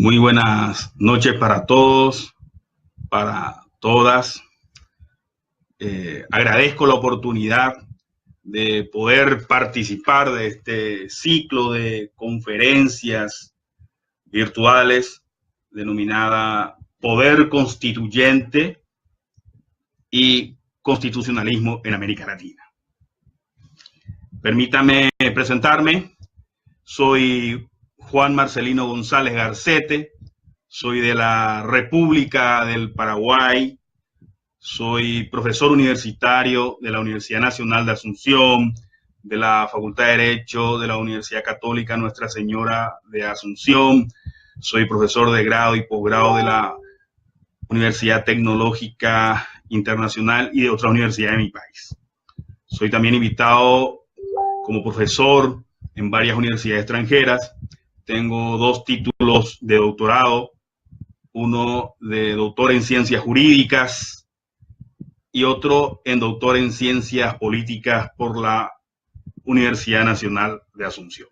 Muy buenas noches para todos, para todas. Agradezco la oportunidad de poder participar de este ciclo de conferencias virtuales denominada Poder Constituyente y Constitucionalismo en América Latina. Permítame presentarme. Soy Juan Marcelino González Garcete, soy de la República del Paraguay, soy profesor universitario de la Universidad Nacional de Asunción, de la Facultad de Derecho de la Universidad Católica Nuestra Señora de Asunción, soy profesor de grado y posgrado de la Universidad Tecnológica Internacional y de otras universidades de mi país. Soy también invitado como profesor en varias universidades extranjeras. Tengo 2 títulos de doctorado, uno de doctor en ciencias jurídicas y otro en doctor en ciencias políticas por la Universidad Nacional de Asunción.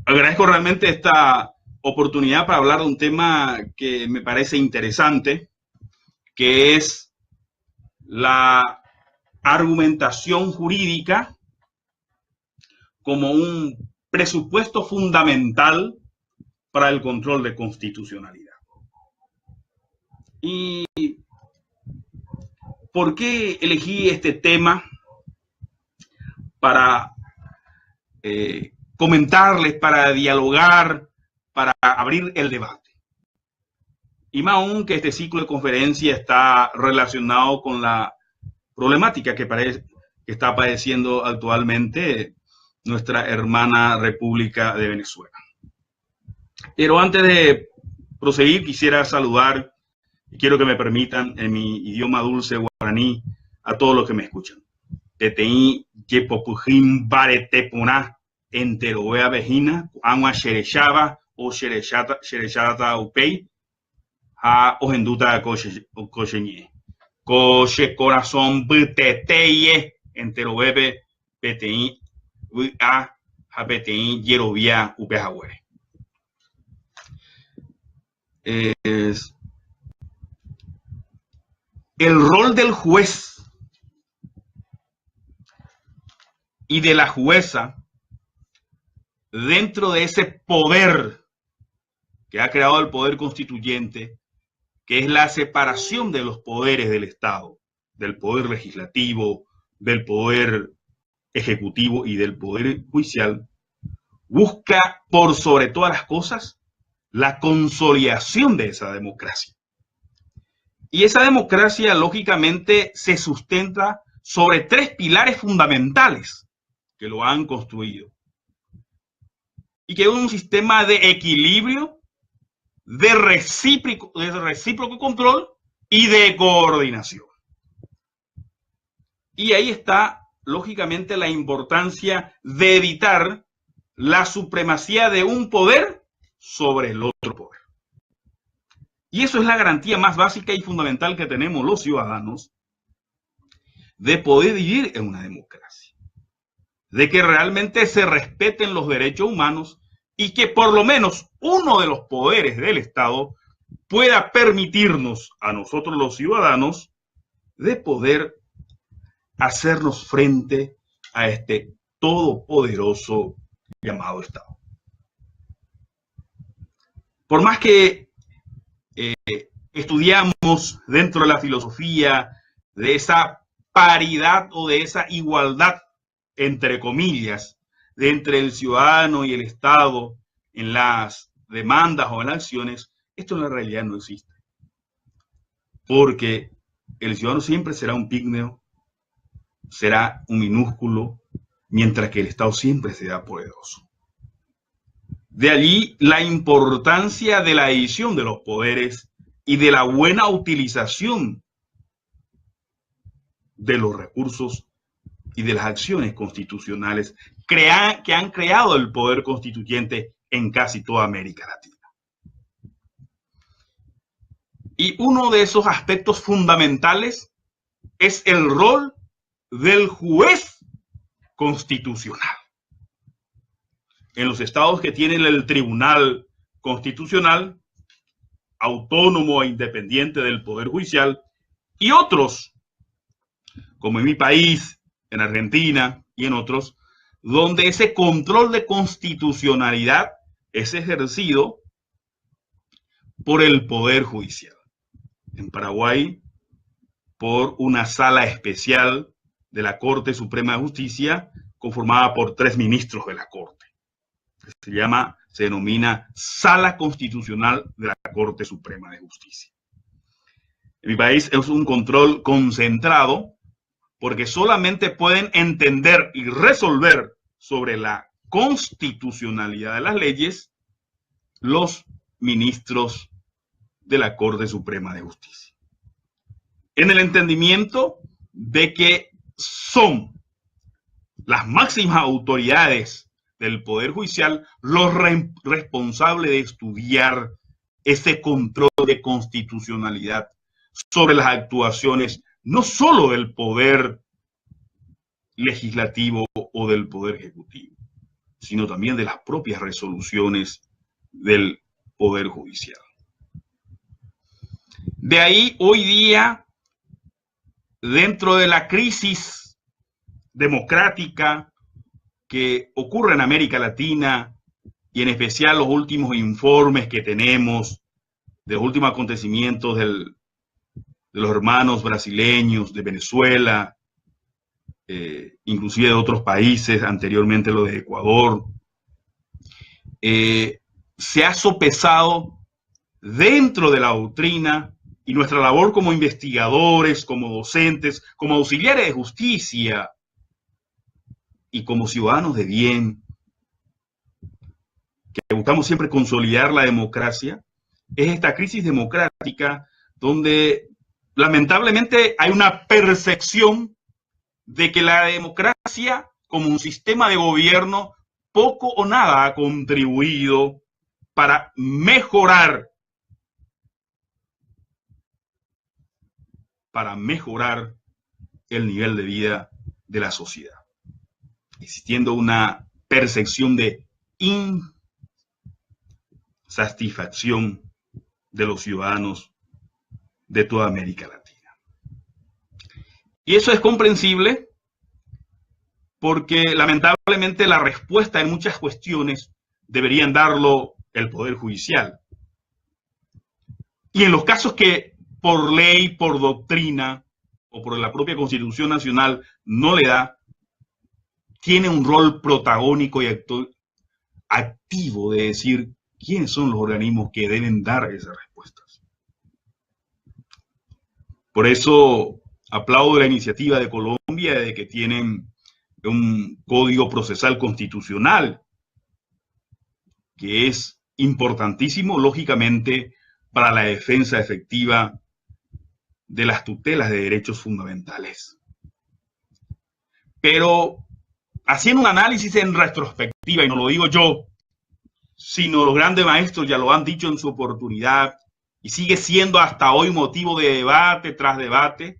Agradezco realmente esta oportunidad para hablar de un tema que me parece interesante, que es la argumentación jurídica como un presupuesto fundamental para el control de constitucionalidad. ¿Y por qué elegí este tema para comentarles, para dialogar, para abrir el debate? Y más aún que este ciclo de conferencia está relacionado con la problemática que está padeciendo actualmente nuestra hermana República de Venezuela. Pero antes de proseguir, quisiera saludar, y quiero que me permitan en mi idioma dulce guaraní, a todos los que me escuchan. Tetei yepopujim baretepuna enteroea vejina, anwa shereshaba o shereshata upei, ha ojenduta koshenye. Koshe corazón buteteye enteroebe petei a hapetei yerovia upehawere. Es el rol del juez y de la jueza dentro de ese poder que ha creado el poder constituyente, que es la separación de los poderes del Estado, del poder legislativo, del poder ejecutivo y del poder judicial, busca por sobre todas las cosas la consolidación de esa democracia. Y esa democracia, lógicamente, se sustenta sobre 3 pilares fundamentales que lo han construido. Y que es un sistema de equilibrio, de recíproco control y de coordinación. Y ahí está, lógicamente, la importancia de evitar la supremacía de un poder sobre el otro poder. Y eso es la garantía más básica y fundamental que tenemos los ciudadanos de poder vivir en una democracia, de que realmente se respeten los derechos humanos y que por lo menos uno de los poderes del Estado pueda permitirnos a nosotros los ciudadanos de poder hacernos frente a este todopoderoso llamado Estado. Por más que estudiamos dentro de la filosofía de esa paridad o de esa igualdad, entre comillas, de entre el ciudadano y el Estado en las demandas o en las acciones, esto en la realidad no existe. Porque el ciudadano siempre será un pígneo, será un minúsculo, mientras que el Estado siempre será poderoso. De allí la importancia de la división de los poderes y de la buena utilización de los recursos y de las acciones constitucionales que han creado el poder constituyente en casi toda América Latina. Y uno de esos aspectos fundamentales es el rol del juez constitucional. En los estados que tienen el tribunal constitucional, autónomo e independiente del Poder Judicial, y otros, como en mi país, en Argentina y en otros, donde ese control de constitucionalidad es ejercido por el Poder Judicial. En Paraguay, por una sala especial de la Corte Suprema de Justicia, conformada por 3 ministros de la Corte. Se denomina Sala Constitucional de la Corte Suprema de Justicia. En mi país es un control concentrado porque solamente pueden entender y resolver sobre la constitucionalidad de las leyes los ministros de la Corte Suprema de Justicia. En el entendimiento de que son las máximas autoridades del Poder Judicial los responsables de estudiar ese control de constitucionalidad sobre las actuaciones no solo del Poder Legislativo o del Poder Ejecutivo, sino también de las propias resoluciones del Poder Judicial. De ahí, hoy día, dentro de la crisis democrática que ocurre en América Latina, y en especial los últimos informes que tenemos de los últimos acontecimientos de los hermanos brasileños, de Venezuela, inclusive de otros países, anteriormente lo de Ecuador, se ha sopesado dentro de la doctrina y nuestra labor como investigadores, como docentes, como auxiliares de justicia y como ciudadanos de bien, que buscamos siempre consolidar la democracia, es esta crisis democrática donde lamentablemente hay una percepción de que la democracia como un sistema de gobierno poco o nada ha contribuido para mejorar el nivel de vida de la sociedad, existiendo una percepción de insatisfacción de los ciudadanos de toda América Latina. Y eso es comprensible porque lamentablemente la respuesta en muchas cuestiones deberían darlo el Poder Judicial. Y en los casos que por ley, por doctrina o por la propia Constitución Nacional no le da, tiene un rol protagónico y activo de decir quiénes son los organismos que deben dar esas respuestas. Por eso aplaudo la iniciativa de Colombia de que tienen un código procesal constitucional, que es importantísimo, lógicamente, para la defensa efectiva de las tutelas de derechos fundamentales. Pero haciendo un análisis en retrospectiva, y no lo digo yo, sino los grandes maestros ya lo han dicho en su oportunidad, y sigue siendo hasta hoy motivo de debate tras debate,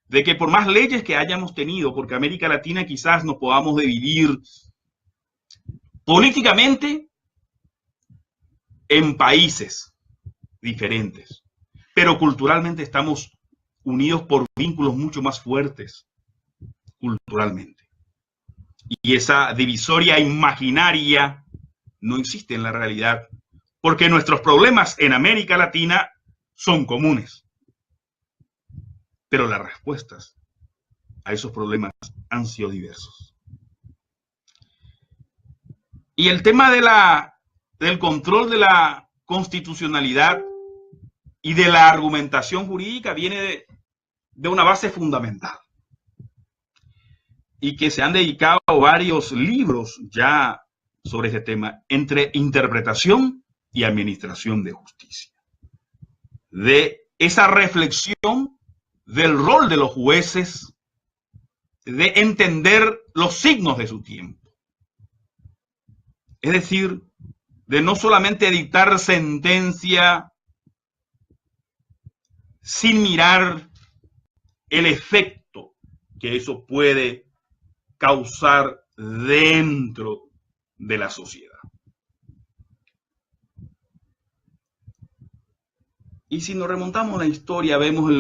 de que por más leyes que hayamos tenido, porque América Latina quizás nos podamos dividir políticamente en países diferentes, pero culturalmente estamos unidos por vínculos mucho más fuertes culturalmente. Y esa divisoria imaginaria no existe en la realidad, porque nuestros problemas en América Latina son comunes. Pero las respuestas a esos problemas han sido diversos. Y el tema del control de la constitucionalidad y de la argumentación jurídica viene de una base fundamental. Y que se han dedicado varios libros ya sobre este tema, entre interpretación y administración de justicia. De esa reflexión del rol de los jueces, de entender los signos de su tiempo. Es decir, de no solamente dictar sentencia sin mirar el efecto que eso puede causar dentro de la sociedad. Y si nos remontamos a la historia, vemos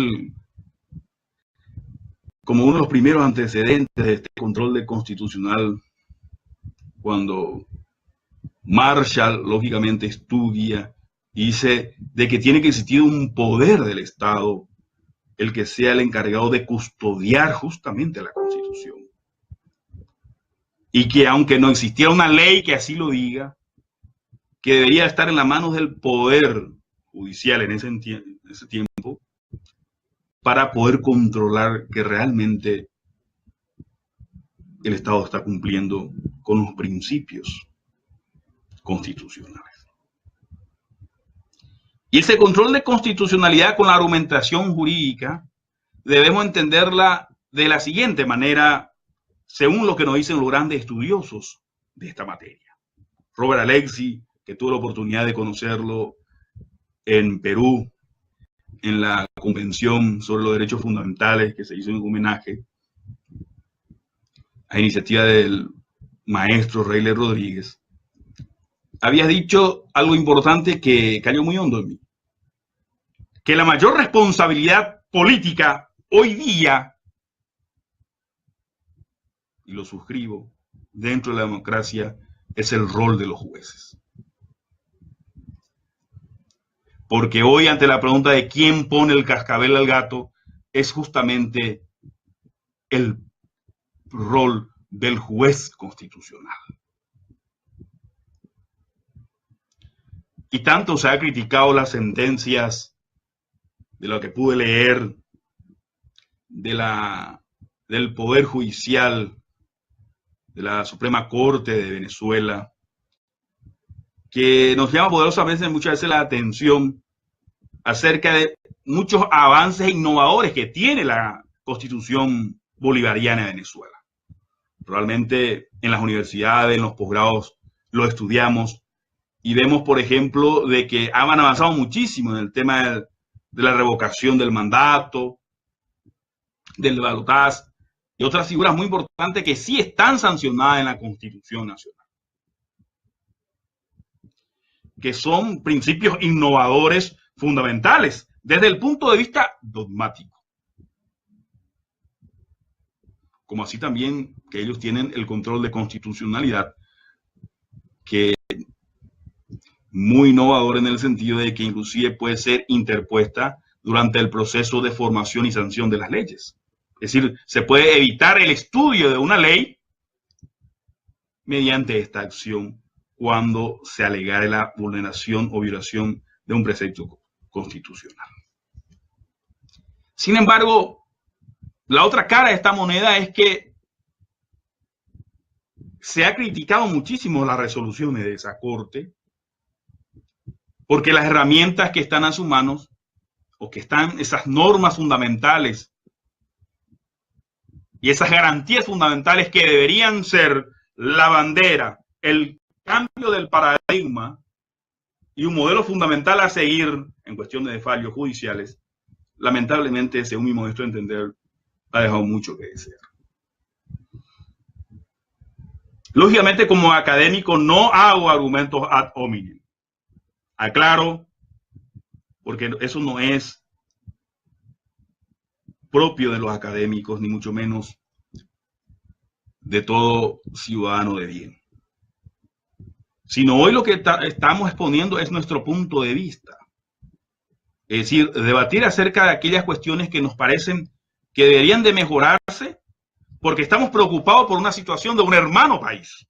como uno de los primeros antecedentes de este control constitucional, cuando Marshall, lógicamente, estudia y dice de que tiene que existir un poder del Estado, el que sea el encargado de custodiar justamente la Constitución. Y que aunque no existiera una ley que así lo diga, que debería estar en las manos del poder judicial en ese tiempo, para poder controlar que realmente el Estado está cumpliendo con los principios constitucionales. Y ese control de constitucionalidad con la argumentación jurídica debemos entenderla de la siguiente manera, según lo que nos dicen los grandes estudiosos de esta materia. Robert Alexy, que tuve la oportunidad de conocerlo en Perú, en la Convención sobre los Derechos Fundamentales que se hizo en homenaje a iniciativa del maestro Reyler Rodríguez, había dicho algo importante que cayó muy hondo en mí, que la mayor responsabilidad política hoy día, y lo suscribo, dentro de la democracia, es el rol de los jueces. Porque hoy, ante la pregunta de quién pone el cascabel al gato, es justamente el rol del juez constitucional. Y tanto se ha criticado las sentencias de lo que pude leer del Poder Judicial de la Suprema Corte de Venezuela, que nos llama poderosamente muchas veces la atención acerca de muchos avances innovadores que tiene la Constitución bolivariana de Venezuela. Realmente en las universidades, en los posgrados, lo estudiamos y vemos, por ejemplo, de que han avanzado muchísimo en el tema de la revocación del mandato, del balotaje y otras figuras muy importantes que sí están sancionadas en la Constitución Nacional, que son principios innovadores fundamentales desde el punto de vista dogmático, como así también que ellos tienen el control de constitucionalidad, que muy innovador en el sentido de que inclusive puede ser interpuesta durante el proceso de formación y sanción de las leyes. Es decir, se puede evitar el estudio de una ley mediante esta acción cuando se alegare la vulneración o violación de un precepto constitucional. Sin embargo, la otra cara de esta moneda es que se ha criticado muchísimo las resoluciones de esa Corte, porque las herramientas que están a sus manos, o que están esas normas fundamentales y esas garantías fundamentales que deberían ser la bandera, el cambio del paradigma y un modelo fundamental a seguir en cuestiones de fallos judiciales, lamentablemente, según mi modesto entender, ha dejado mucho que desear. Lógicamente, como académico, no hago argumentos ad hominem. Aclaro, porque eso no es propio de los académicos, ni mucho menos de todo ciudadano de bien. Sino hoy lo que estamos exponiendo es nuestro punto de vista. Es decir, debatir acerca de aquellas cuestiones que nos parecen que deberían de mejorarse porque estamos preocupados por una situación de un hermano país,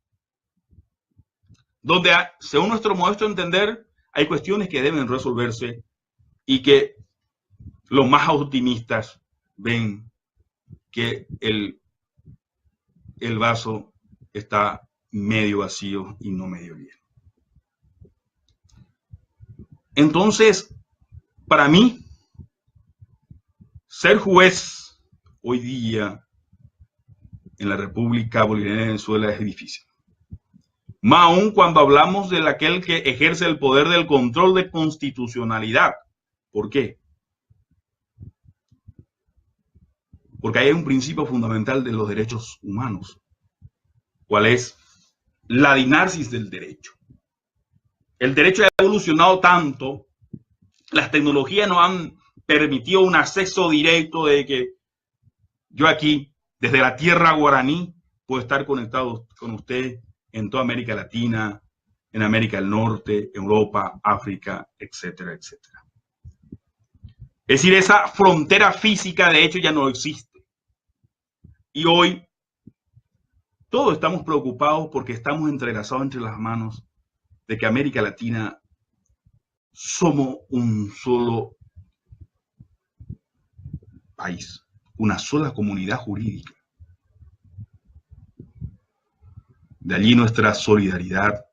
donde, según nuestro modesto entender, hay cuestiones que deben resolverse y que los más optimistas ven que el vaso está medio vacío y no medio lleno. Entonces, para mí, ser juez hoy día en la República Bolivariana de Venezuela es difícil. Más aún cuando hablamos de aquel que ejerce el poder del control de constitucionalidad. ¿Por qué? Porque hay un principio fundamental de los derechos humanos, cuál es la dinarsis del derecho. El derecho ha evolucionado tanto Las tecnologías nos han permitido un acceso directo de que yo aquí, desde la tierra guaraní, puedo estar conectado con usted en toda América Latina, en América del Norte, Europa, África, etcétera, etcétera. Es decir, esa frontera física de hecho ya no existe. Y hoy todos estamos preocupados porque estamos entrelazados entre las manos de que América Latina somos un solo país, una sola comunidad jurídica. De allí nuestra solidaridad,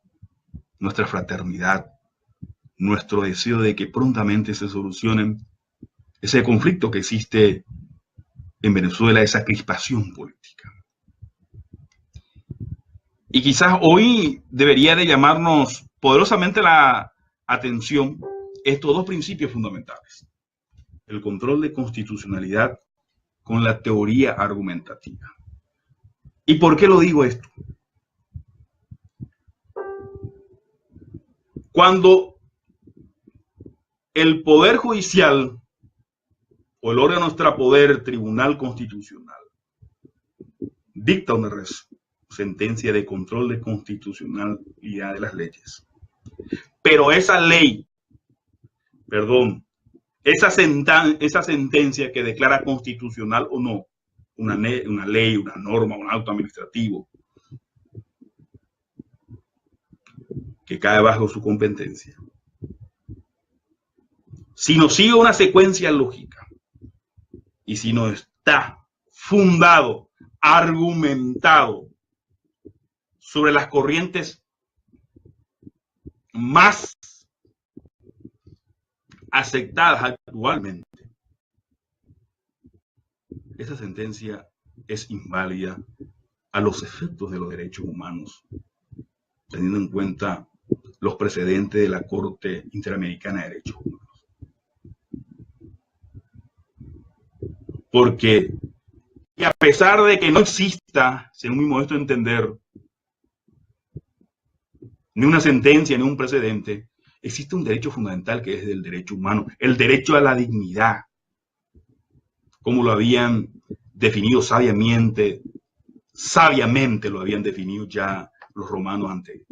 nuestra fraternidad, nuestro deseo de que prontamente se solucionen ese conflicto que existe en Venezuela, esa crispación política. Y quizás hoy debería de llamarnos poderosamente la atención estos dos principios fundamentales: el control de constitucionalidad con la teoría argumentativa. ¿Y por qué lo digo esto? Cuando el Poder Judicial o el órgano extrapoder, Tribunal Constitucional, dicta una sentencia de control de constitucionalidad de las leyes, pero esa ley, esa sentencia que declara constitucional o no una ley, una norma, un acto administrativo que cae bajo su competencia, si no sigue una secuencia lógica y si no está fundado, argumentado sobre las corrientes más aceptadas actualmente, esa sentencia es inválida a los efectos de los derechos humanos, teniendo en cuenta los precedentes de la Corte Interamericana de Derechos Humanos. Porque, y a pesar de que no exista, según mi modesto entender, ni una sentencia, ni un precedente, existe un derecho fundamental que es el derecho humano, el derecho a la dignidad, como lo habían definido sabiamente lo habían definido ya los romanos ante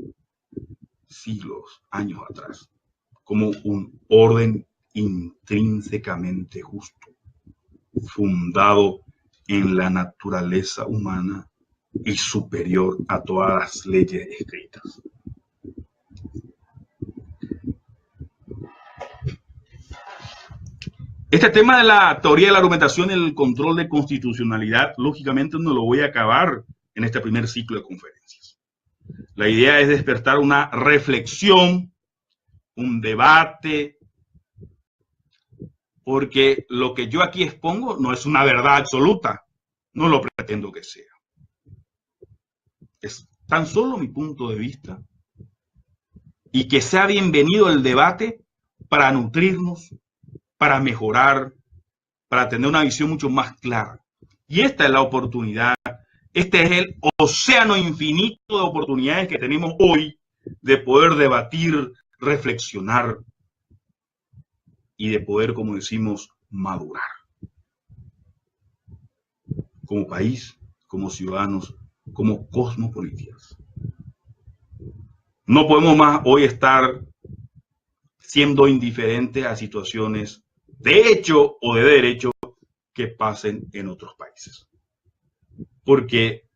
siglos, años atrás, como un orden intrínsecamente justo, fundado en la naturaleza humana y superior a todas las leyes escritas. Este tema de la teoría de la argumentación y el control de constitucionalidad, lógicamente no lo voy a acabar en este primer ciclo de conferencias. La idea es despertar una reflexión, un debate, porque lo que yo aquí expongo no es una verdad absoluta, no lo pretendo que sea. Es tan solo mi punto de vista y que sea bienvenido el debate para nutrirnos, para mejorar, para tener una visión mucho más clara. Y esta es la oportunidad, este es el océano infinito de oportunidades que tenemos hoy de poder debatir, reflexionar y de poder, como decimos, madurar. Como país, como ciudadanos, como cosmopolitas. No podemos más hoy estar siendo indiferentes a situaciones de hecho o de derecho que pasen en otros países. Porque,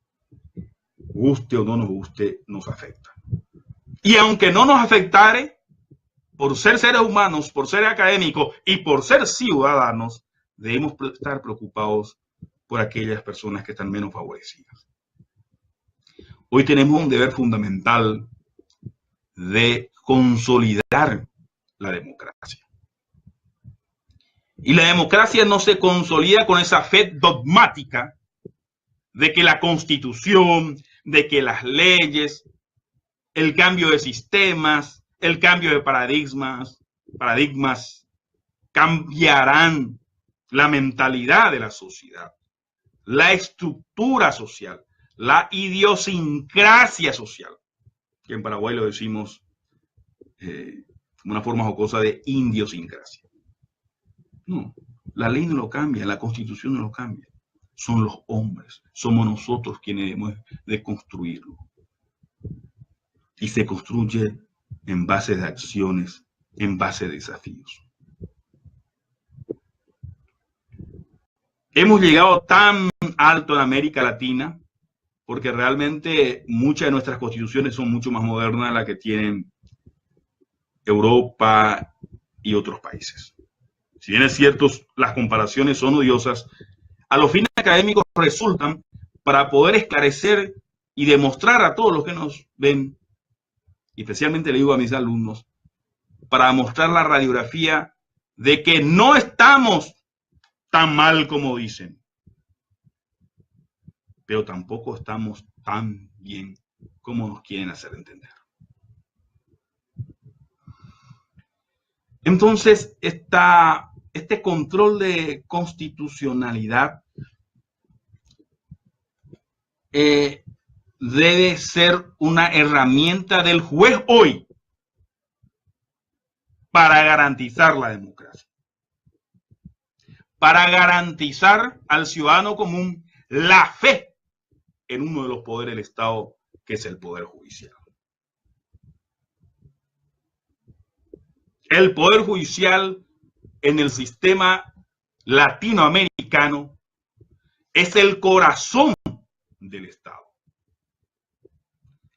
guste o no nos guste, nos afecta. Y aunque no nos afectare, por ser seres humanos, por ser académicos y por ser ciudadanos, debemos estar preocupados por aquellas personas que están menos favorecidas. Hoy tenemos un deber fundamental de consolidar la democracia. Y la democracia no se consolida con esa fe dogmática de que la Constitución, de que las leyes, el cambio de sistemas, el cambio de paradigmas cambiarán la mentalidad de la sociedad, la estructura social, la idiosincrasia social, que en Paraguay lo decimos una forma jocosa de idiosincrasia. No, la ley no lo cambia, la Constitución no lo cambia. Son los hombres, somos nosotros quienes debemos de construirlo. Y se construye en base de acciones, en base de desafíos. Hemos llegado tan alto en América Latina porque realmente muchas de nuestras constituciones son mucho más modernas de las que tienen Europa y otros países. Si bien es cierto, las comparaciones son odiosas, a los fines académicos resultan para poder esclarecer y demostrar a todos los que nos ven, y especialmente le digo a mis alumnos, para mostrar la radiografía de que no estamos tan mal como dicen, pero tampoco estamos tan bien como nos quieren hacer entender. Entonces, este control de constitucionalidad debe ser una herramienta del juez hoy para garantizar la democracia, para garantizar al ciudadano común la fe en uno de los poderes del Estado, que es el Poder Judicial. El Poder Judicial en el sistema latinoamericano es el corazón del Estado.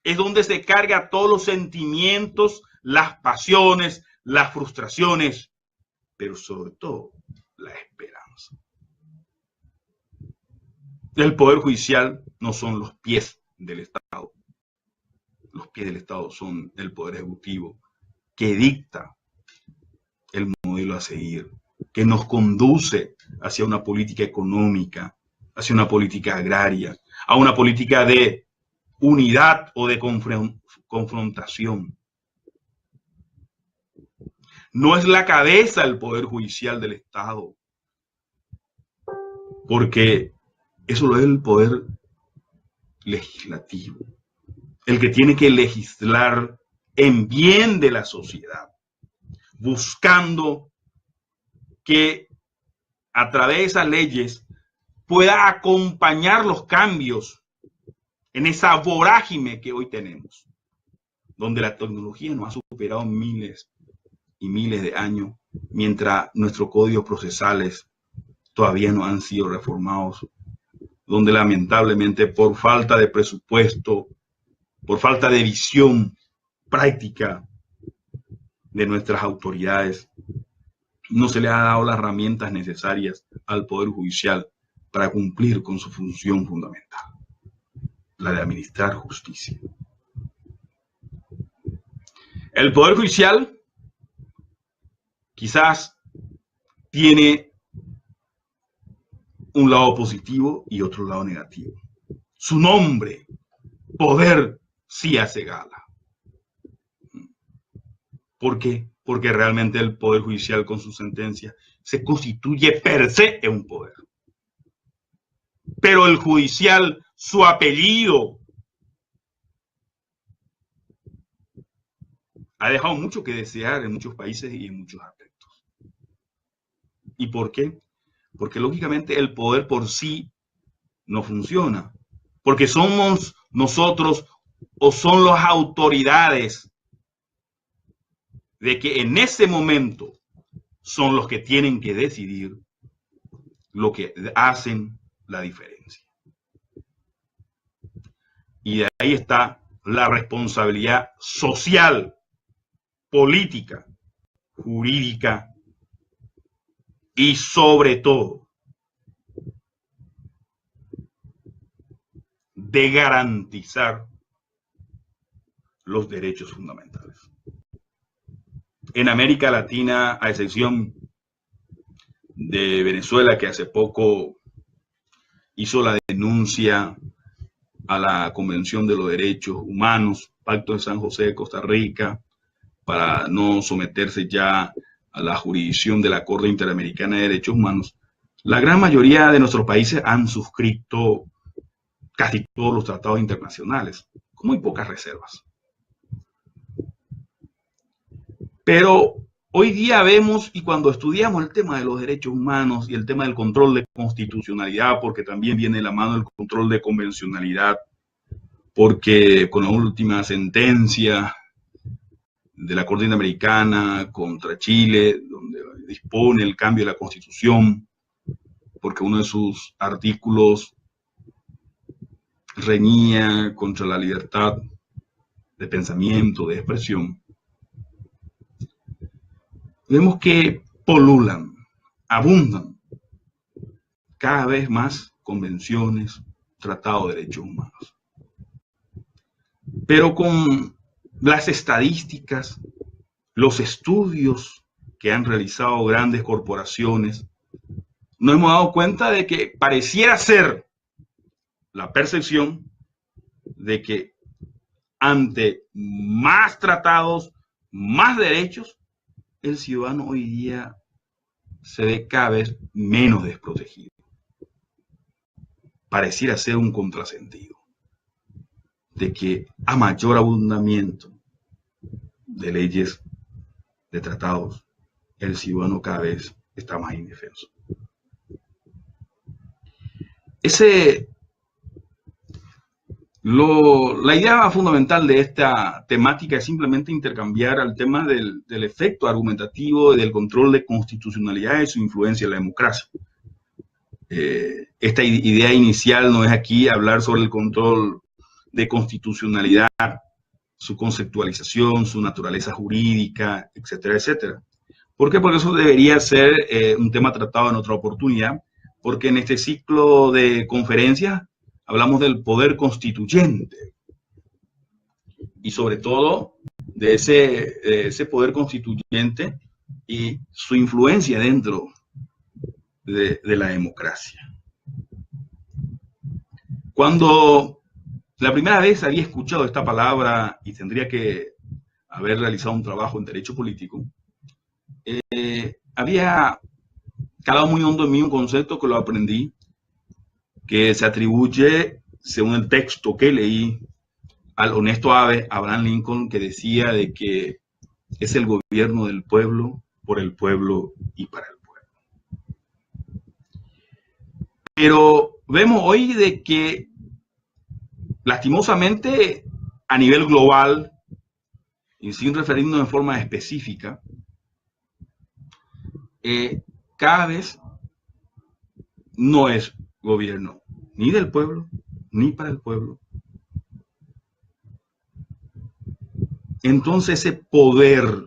Es donde se carga todos los sentimientos, las pasiones, las frustraciones, pero sobre todo la esperanza. El Poder Judicial no son los pies del Estado. Los pies del Estado son el Poder Ejecutivo, que dicta el modelo a seguir, que nos conduce hacia una política económica, hacia una política agraria, a una política de unidad o de confrontación. No es la cabeza del Poder Judicial del Estado, porque eso lo es el Poder Legislativo, el que tiene que legislar en bien de la sociedad, buscando que a través de esas leyes pueda acompañar los cambios en esa vorágine que hoy tenemos, donde la tecnología nos ha superado miles y miles de años, mientras nuestros códigos procesales todavía no han sido reformados, donde lamentablemente por falta de presupuesto, por falta de visión práctica de nuestras autoridades, no se le ha dado las herramientas necesarias al Poder Judicial para cumplir con su función fundamental, la de administrar justicia. El Poder Judicial quizás tiene un lado positivo y otro lado negativo. Su nombre, poder, sí hace gala. ¿Por qué? Porque realmente el Poder Judicial con su sentencia se constituye per se en un poder. Pero el judicial, su apellido, ha dejado mucho que desear en muchos países y en muchos aspectos. ¿Y por qué? Porque lógicamente el poder por sí no funciona. Porque somos nosotros o son las autoridades de que en ese momento son los que tienen que decidir lo que hacen la diferencia. Y de ahí está la responsabilidad social, política, jurídica y sobre todo de garantizar los derechos fundamentales. En América Latina, a excepción de Venezuela, que hace poco hizo la denuncia a la Convención de los Derechos Humanos, Pacto de San José de Costa Rica, para no someterse ya a la jurisdicción de la Corte Interamericana de Derechos Humanos, la gran mayoría de nuestros países han suscrito casi todos los tratados internacionales, con muy pocas reservas. Pero Hoy día vemos, y cuando estudiamos el tema de los derechos humanos y el tema del control de constitucionalidad, porque también viene de la mano el control de convencionalidad, porque con la última sentencia de la Corte Interamericana contra Chile, donde dispone el cambio de la Constitución, porque uno de sus artículos reñía contra la libertad de pensamiento, de expresión, vemos que polulan, abundan cada vez más convenciones, tratados de derechos humanos. Pero con las estadísticas, los estudios que han realizado grandes corporaciones, nos hemos dado cuenta de que pareciera ser la percepción de que ante más tratados, más derechos, el ciudadano hoy día se ve cada vez menos desprotegido. Pareciera ser un contrasentido de que a mayor abundamiento de leyes, de tratados, el ciudadano cada vez está más indefenso. La idea fundamental de esta temática es simplemente intercambiar el tema del efecto argumentativo y del control de constitucionalidad y su influencia en la democracia. Esta idea inicial no es aquí hablar sobre el control de constitucionalidad, su conceptualización, su naturaleza jurídica, etcétera, etcétera. ¿Por qué? Porque eso debería ser un tema tratado en otra oportunidad, porque en este ciclo de conferencias hablamos del poder constituyente y sobre todo de ese poder constituyente y su influencia dentro de la democracia. Cuando la primera vez había escuchado esta palabra y tendría que haber realizado un trabajo en derecho político, había calado muy hondo en mí un concepto que lo aprendí, que se atribuye, según el texto que leí, al honesto Abraham Lincoln, que decía de que es el gobierno del pueblo, por el pueblo y para el pueblo. Pero vemos hoy de que, lastimosamente, a nivel global, y sin referirnos en forma específica, cada vez no es gobierno ni del pueblo, ni para el pueblo. Entonces ese poder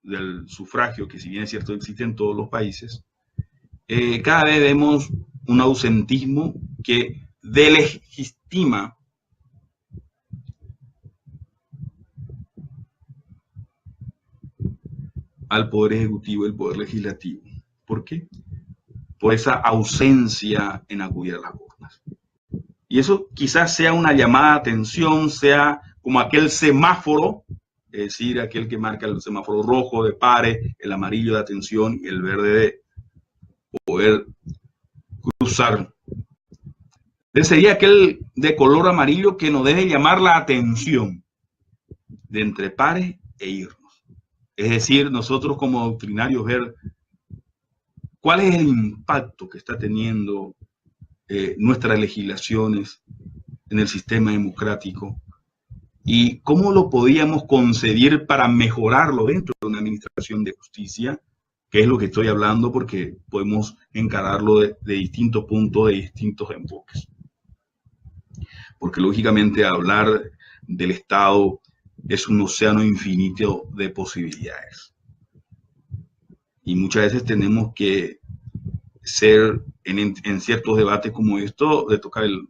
del sufragio, que si bien es cierto existe en todos los países, cada vez vemos un ausentismo que delegitima al poder ejecutivo y el poder legislativo. ¿Por qué? Por esa ausencia en acudir a las urnas. Y eso quizás sea una llamada de atención, sea como aquel semáforo, es decir, aquel que marca el semáforo rojo de pare, el amarillo de atención y el verde de poder cruzar. Sería aquel de color amarillo que nos debe llamar la atención de entre pares e irnos. Es decir, nosotros como doctrinarios ver cuál es el impacto que está teniendo nuestras legislaciones en el sistema democrático y cómo lo podíamos concebir para mejorarlo dentro de una administración de justicia, que es lo que estoy hablando, porque podemos encararlo de distintos puntos, de distintos enfoques. Porque lógicamente hablar del Estado es un océano infinito de posibilidades. Y muchas veces tenemos que ser, en ciertos debates como esto, de tocar el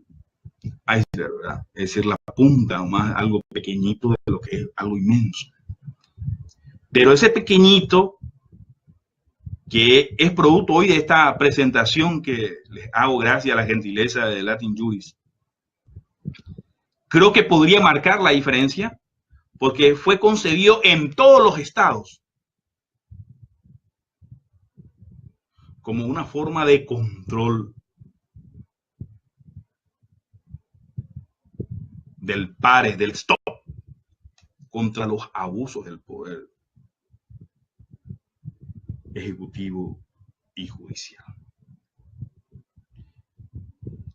iceberg, ¿verdad? Es decir, la punta, o más algo pequeñito de lo que es algo inmenso. Pero ese pequeñito, que es producto hoy de esta presentación que les hago gracias a la gentileza de Latin Juris, creo que podría marcar la diferencia porque fue concebido en todos los estados como una forma de control del pare, del stop, contra los abusos del poder. ejecutivo y judicial.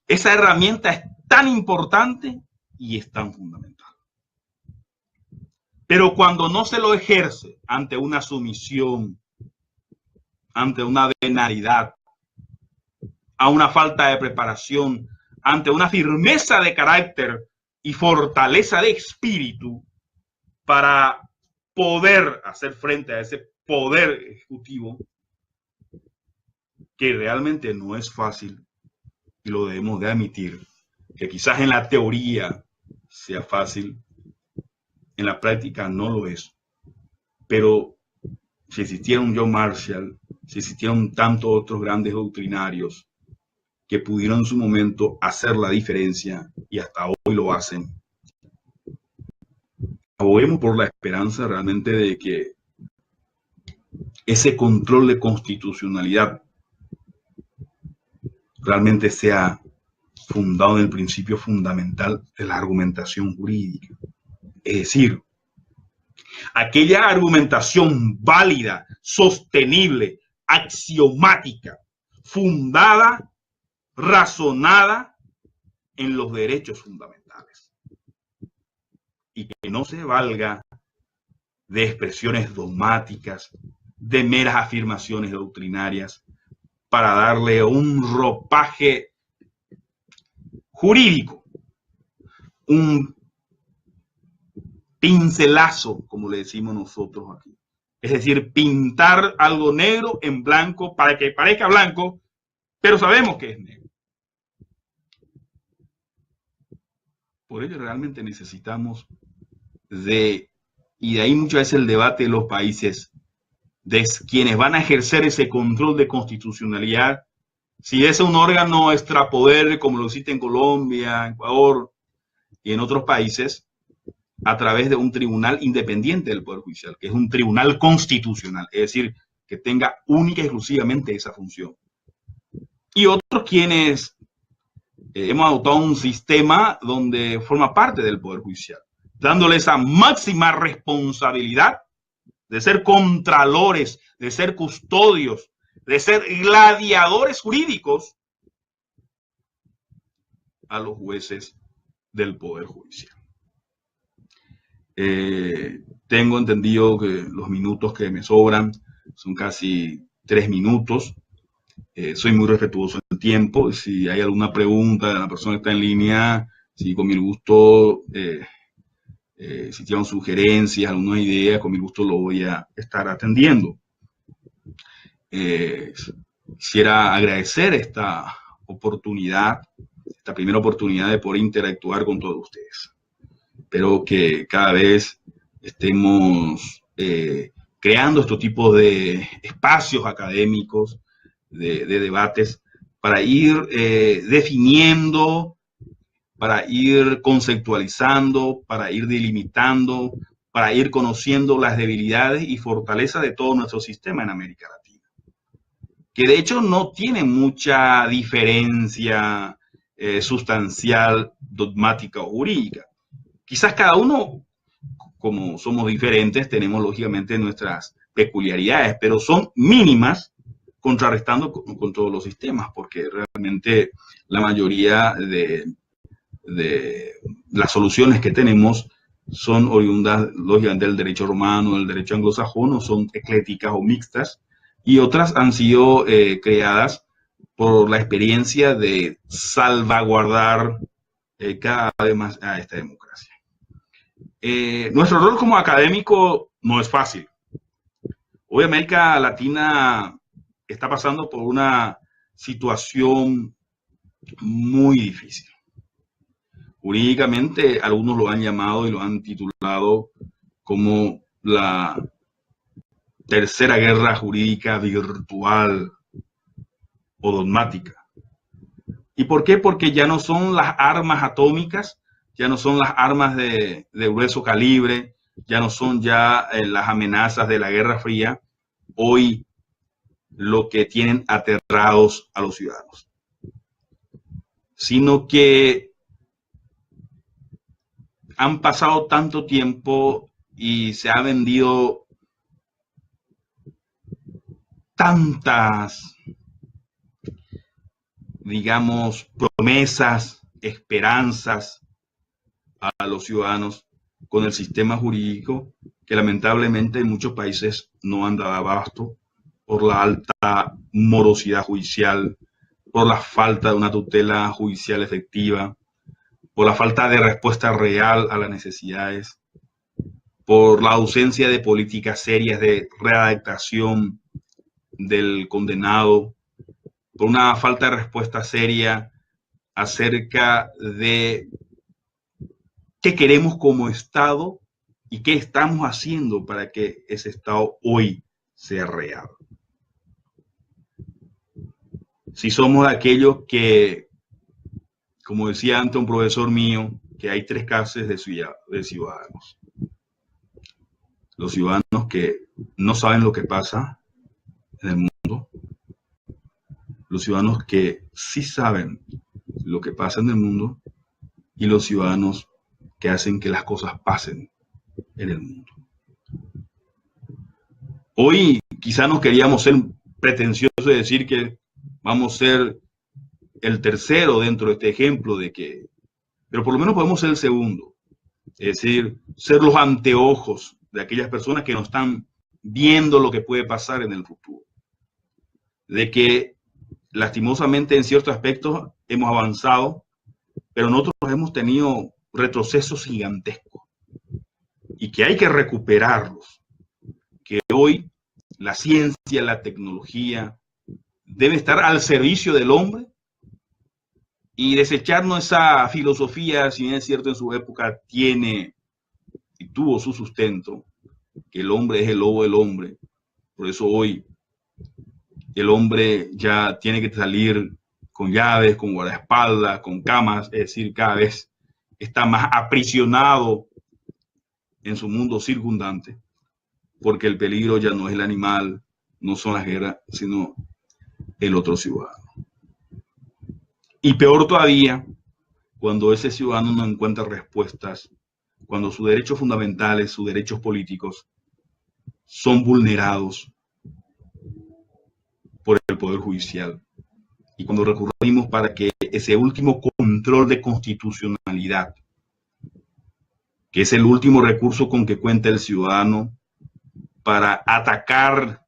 Esa herramienta es tan importante y es tan fundamental. Pero cuando no se lo ejerce ante una sumisión, ante una venalidad, a una falta de preparación, ante una firmeza de carácter y fortaleza de espíritu para poder hacer frente a ese poder ejecutivo, que realmente no es fácil, y lo debemos de admitir, que quizás en la teoría sea fácil, en la práctica no lo es. Pero si existiera un John Marshall, si existieran tantos otros grandes doctrinarios que pudieron en su momento hacer la diferencia y hasta hoy lo hacen, aboguemos por la esperanza realmente de que ese control de constitucionalidad realmente sea fundado en el principio fundamental de la argumentación jurídica. Es decir, aquella argumentación válida, sostenible, axiomática, fundada, razonada en los derechos fundamentales. Y que no se valga de expresiones dogmáticas, de meras afirmaciones doctrinarias, para darle un ropaje jurídico, un pincelazo, como le decimos nosotros aquí. Es decir, pintar algo negro en blanco para que parezca blanco, pero sabemos que es negro. Por ello realmente necesitamos y de ahí muchas veces el debate de los países, de quienes van a ejercer ese control de constitucionalidad, si es un órgano extrapoder, como lo existe en Colombia, Ecuador y en otros países, a través de un tribunal independiente del Poder Judicial, que es un tribunal constitucional, es decir, que tenga única y exclusivamente esa función. Y otros quienes hemos adoptado un sistema donde forma parte del Poder Judicial, dándole esa máxima responsabilidad de ser contralores, de ser custodios, de ser gladiadores jurídicos a los jueces del Poder Judicial. Tengo entendido que los minutos que me sobran son casi 3 minutos. Soy muy respetuoso del tiempo. Si hay alguna pregunta de la persona que está en línea, si con mi gusto, si tienen sugerencias, alguna idea, con mi gusto lo voy a estar atendiendo. Quisiera agradecer esta oportunidad, esta primera oportunidad de poder interactuar con todos ustedes. Espero que cada vez estemos creando estos tipos de espacios académicos, de debates, para ir definiendo, para ir conceptualizando, para ir delimitando, para ir conociendo las debilidades y fortalezas de todo nuestro sistema en América Latina, que de hecho no tiene mucha diferencia sustancial, dogmática o jurídica. Quizás cada uno, como somos diferentes, tenemos lógicamente nuestras peculiaridades, pero son mínimas contrarrestando con todos los sistemas, porque realmente la mayoría de las soluciones que tenemos son oriundas, lógicamente, del derecho romano, del derecho anglosajón, o son eclécticas o mixtas, y otras han sido creadas por la experiencia de salvaguardar cada vez más a esta democracia. Nuestro rol como académico no es fácil. Hoy América Latina está pasando por una situación muy difícil. Jurídicamente, algunos lo han llamado y lo han titulado como la tercera guerra jurídica virtual o dogmática. ¿Y por qué? Porque ya no son las armas atómicas, ya no son las armas de grueso calibre, ya no son ya las amenazas de la Guerra Fría, hoy lo que tienen aterrados a los ciudadanos, sino que han pasado tanto tiempo y se ha vendido tantas, digamos, promesas, esperanzas a los ciudadanos con el sistema jurídico que lamentablemente en muchos países no han dado abasto por la alta morosidad judicial, por la falta de una tutela judicial efectiva, por la falta de respuesta real a las necesidades, por la ausencia de políticas serias de readaptación del condenado, por una falta de respuesta seria acerca de qué queremos como Estado y qué estamos haciendo para que ese Estado hoy sea real. Si somos aquellos que, como decía antes un profesor mío, que hay tres clases de ciudadanos. Los ciudadanos que no saben lo que pasa en el mundo, los ciudadanos que sí saben lo que pasa en el mundo y los ciudadanos que hacen que las cosas pasen en el mundo. Hoy quizá no queríamos ser pretenciosos de decir que vamos a ser el tercero dentro de este ejemplo de que, pero por lo menos podemos ser el segundo, es decir, ser los anteojos de aquellas personas que no están viendo lo que puede pasar en el futuro, de que lastimosamente en ciertos aspectos hemos avanzado, pero nosotros hemos tenido retrocesos gigantescos y que hay que recuperarlos, que hoy la ciencia, la tecnología debe estar al servicio del hombre y desecharnos esa filosofía, si bien es cierto en su época tiene y tuvo su sustento, que el hombre es el lobo del hombre. Por eso hoy el hombre ya tiene que salir con llaves, con guardaespaldas, con camas, es decir, cada vez está más aprisionado en su mundo circundante, porque el peligro ya no es el animal, no son las guerras, sino el otro ciudadano. Y peor todavía, cuando ese ciudadano no encuentra respuestas, cuando sus derechos fundamentales, sus derechos políticos son vulnerados por el Poder Judicial. Y cuando recurrimos para que ese último control de constitucionalidad, que es el último recurso con que cuenta el ciudadano para atacar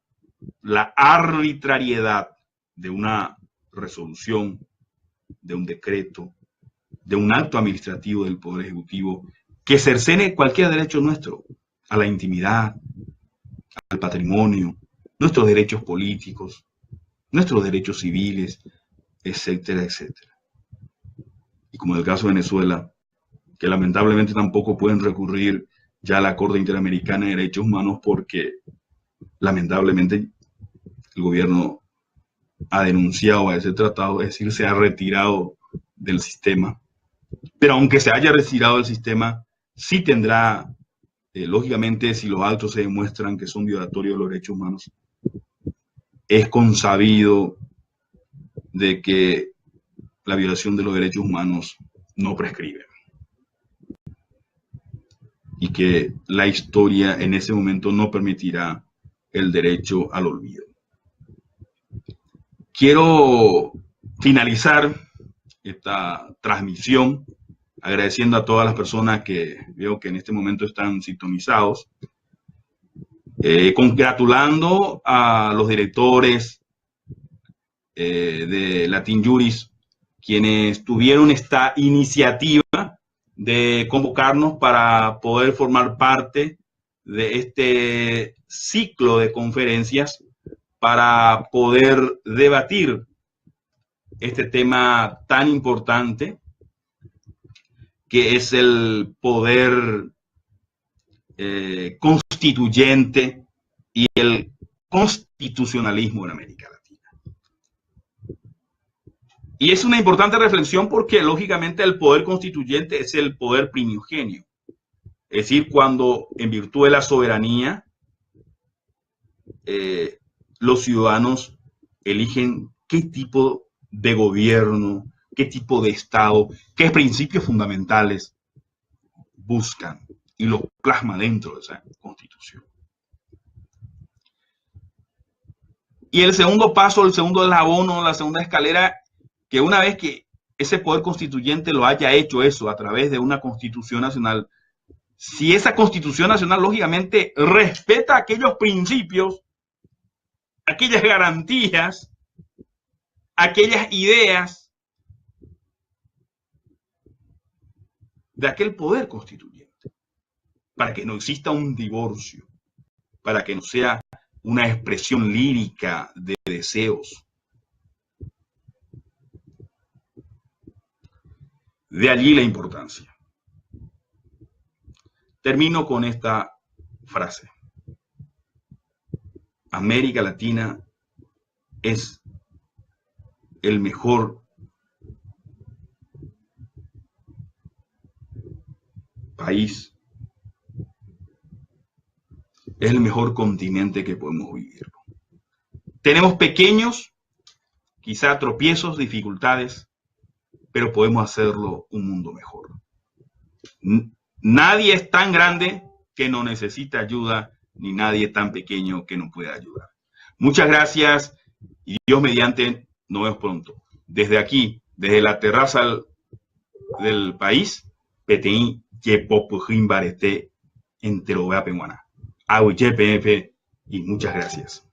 la arbitrariedad de una resolución, de un decreto, de un acto administrativo del Poder Ejecutivo, que cercene cualquier derecho nuestro, a la intimidad, al patrimonio, nuestros derechos políticos, nuestros derechos civiles, etcétera, etcétera. Y como en el caso de Venezuela, que lamentablemente tampoco pueden recurrir ya a la Corte Interamericana de Derechos Humanos porque lamentablemente el gobierno ha denunciado a ese tratado, es decir, se ha retirado del sistema. Pero aunque se haya retirado del sistema, sí tendrá, lógicamente, si los actos se demuestran que son violatorios de los derechos humanos, es consabido de que la violación de los derechos humanos no prescribe. Y que la historia en ese momento no permitirá el derecho al olvido. Quiero finalizar esta transmisión agradeciendo a todas las personas que veo que en este momento están sintonizados, congratulando a los directores de Latin Juris, quienes tuvieron esta iniciativa de convocarnos para poder formar parte de este ciclo de conferencias para poder debatir este tema tan importante que es el poder constituyente y el constitucionalismo en América Latina. Y es una importante reflexión porque lógicamente el poder constituyente es el poder primigenio. Es decir, cuando en virtud de la soberanía los ciudadanos eligen qué tipo de gobierno, qué tipo de Estado, qué principios fundamentales buscan y los plasma dentro de esa Constitución. Y el segundo paso, el segundo eslabón o la segunda escalera, que una vez que ese poder constituyente lo haya hecho eso a través de una constitución nacional, si esa constitución nacional lógicamente respeta aquellos principios, aquellas garantías, aquellas ideas de aquel poder constituyente, para que no exista un divorcio, para que no sea una expresión lírica de deseos. De allí la importancia. Termino con esta frase. América Latina es el mejor país, es el mejor continente que podemos vivir. Tenemos pequeños, quizá tropiezos, dificultades, pero podemos hacerlo un mundo mejor. Nadie es tan grande que no necesita ayuda, ni nadie tan pequeño que no pueda ayudar. Muchas gracias y Dios mediante, nos vemos pronto. Desde aquí, desde la terraza del país, PTI, Yepopujimbarete, Enterobeapehuana. Y muchas gracias.